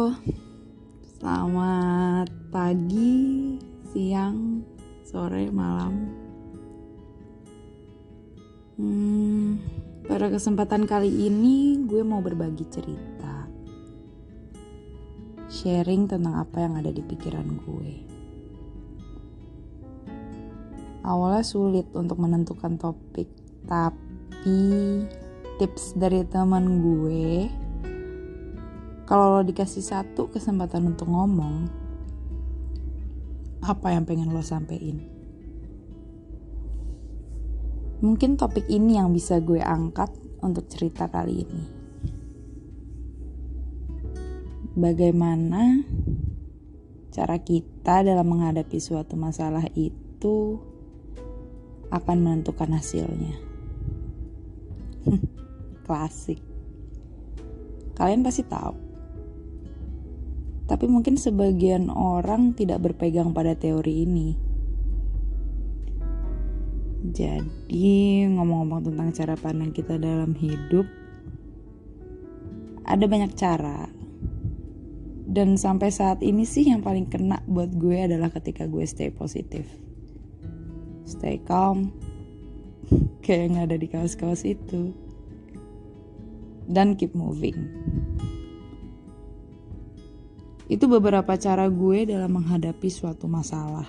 Halo, selamat pagi, siang, sore, malam. Pada kesempatan kali ini gue mau berbagi cerita, sharing tentang apa yang ada di pikiran gue. Awalnya sulit untuk menentukan topik, tapi tips dari teman gue, kalau lo dikasih satu kesempatan untuk ngomong, apa yang pengen lo sampein? Mungkin topik ini yang bisa gue angkat untuk cerita kali ini. Bagaimana cara kita dalam menghadapi suatu masalah itu akan menentukan hasilnya. Klasik. Kalian pasti tahu. Tapi mungkin sebagian orang tidak berpegang pada teori ini. Jadi ngomong-ngomong tentang cara pandang kita dalam hidup, ada banyak cara. Dan sampai saat ini sih yang paling kena buat gue adalah ketika gue stay positif. Stay calm, kayak yang ada di kaos-kaos itu. Dan keep moving. Itu beberapa cara gue dalam menghadapi suatu masalah.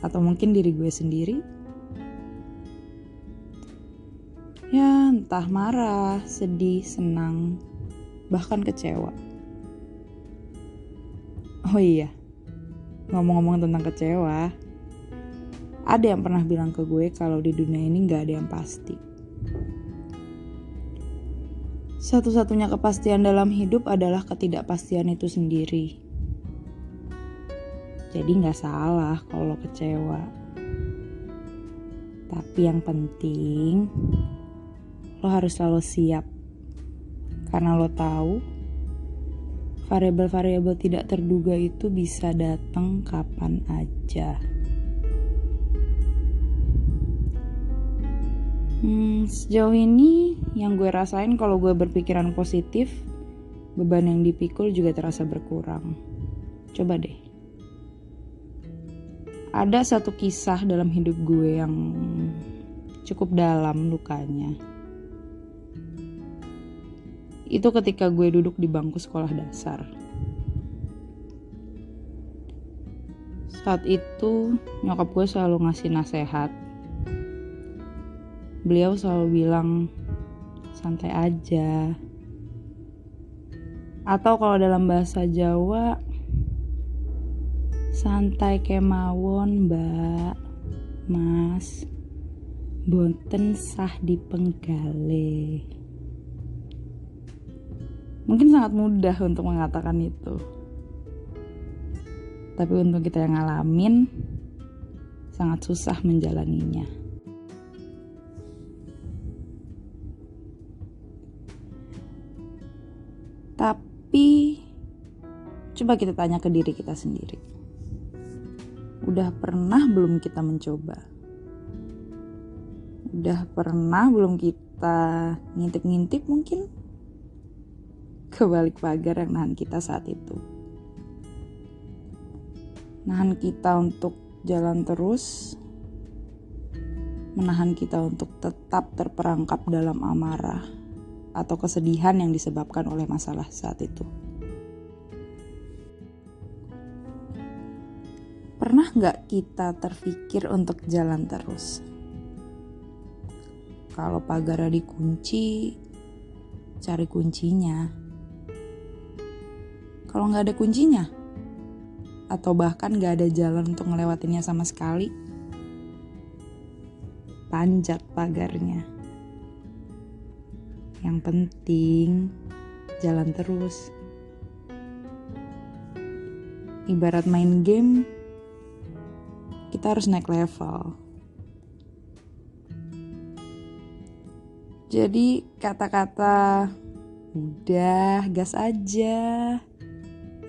Atau mungkin diri gue sendiri. Ya, entah marah, sedih, senang, bahkan kecewa. Oh iya, ngomong-ngomong tentang kecewa, ada yang pernah bilang ke gue kalau di dunia ini gak ada yang pasti. Satu-satunya kepastian dalam hidup adalah ketidakpastian itu sendiri. Jadi gak salah kalau lo kecewa. Tapi yang penting, lo harus selalu siap. Karena lo tahu, variabel-variabel tidak terduga itu bisa datang kapan aja. Sejauh ini yang gue rasain kalau gue berpikiran positif, beban yang dipikul juga terasa berkurang. Coba deh. Ada satu kisah dalam hidup gue yang cukup dalam lukanya. Itu ketika gue duduk di bangku sekolah dasar. Saat itu nyokap gue selalu ngasih nasihat. Beliau selalu bilang, santai aja. Atau kalau dalam bahasa Jawa, santai kemawon mbak, mas, bonten sah dipenggale. Mungkin sangat mudah untuk mengatakan itu. Tapi untuk kita yang ngalamin, sangat susah menjalaninya. Tapi coba kita tanya ke diri kita sendiri. Udah pernah belum kita mencoba? Udah pernah belum kita ngintip-ngintip mungkin ke balik pagar yang nahan kita saat itu? Nahan kita untuk jalan terus, menahan kita untuk tetap terperangkap dalam amarah atau kesedihan yang disebabkan oleh masalah saat itu. Pernah gak kita terpikir untuk jalan terus? Kalau pagarnya dikunci, cari kuncinya. Kalau gak ada kuncinya, atau bahkan gak ada jalan untuk ngelewatinnya sama sekali, panjat pagarnya. Yang penting, jalan terus. Ibarat main game, kita harus naik level. Jadi kata-kata, udah gas aja,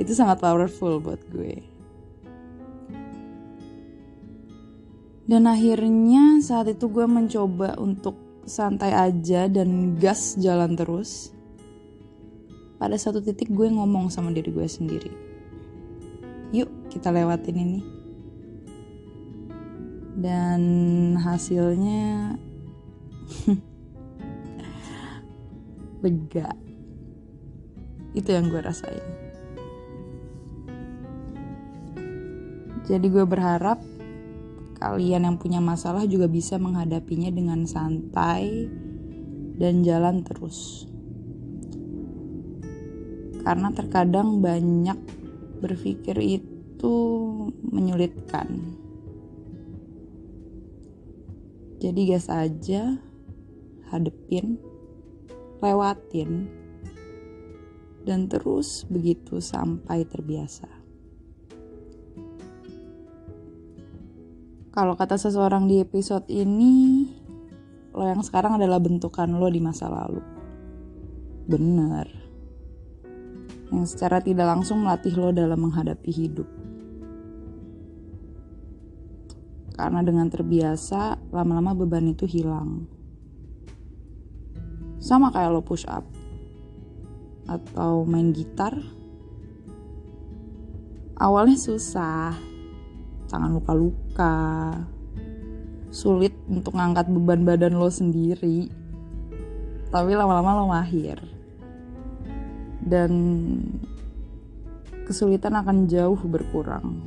itu sangat powerful buat gue. Dan akhirnya saat itu gue mencoba untuk santai aja dan gas jalan terus. pada satu titik gue ngomong sama diri gue sendiri, yuk kita lewatin ini. Dan hasilnya lega. Itu yang gue rasain. Jadi gue berharap kalian yang punya masalah juga bisa menghadapinya dengan santai dan jalan terus. Karena terkadang banyak berpikir itu menyulitkan. Jadi gas aja, hadepin, lewatin, dan terus begitu sampai terbiasa. Kalau kata seseorang di episode ini, lo yang sekarang adalah bentukan lo di masa lalu. Bener. Yang secara tidak langsung melatih lo dalam menghadapi hidup. Karena dengan terbiasa, lama-lama beban itu hilang. Sama kayak lo push up atau main gitar. Awalnya susah, tangan luka-luka, sulit untuk ngangkat beban badan lo sendiri. Tapi lama-lama lo mahir. Dan kesulitan akan jauh berkurang.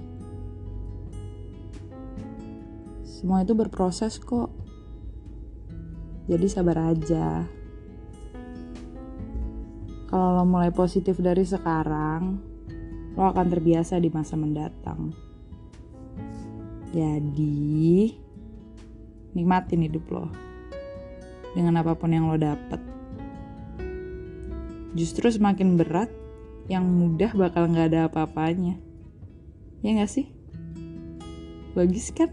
Semua itu berproses kok. Jadi sabar aja. Kalau lo mulai positif dari sekarang, lo akan terbiasa di masa mendatang. Jadi, nikmatin hidup lo. Dengan apapun yang lo dapet. Justru semakin berat, yang mudah bakal gak ada apa-apanya. Ya gak sih? Logis kan?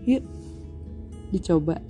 Yuk, dicoba.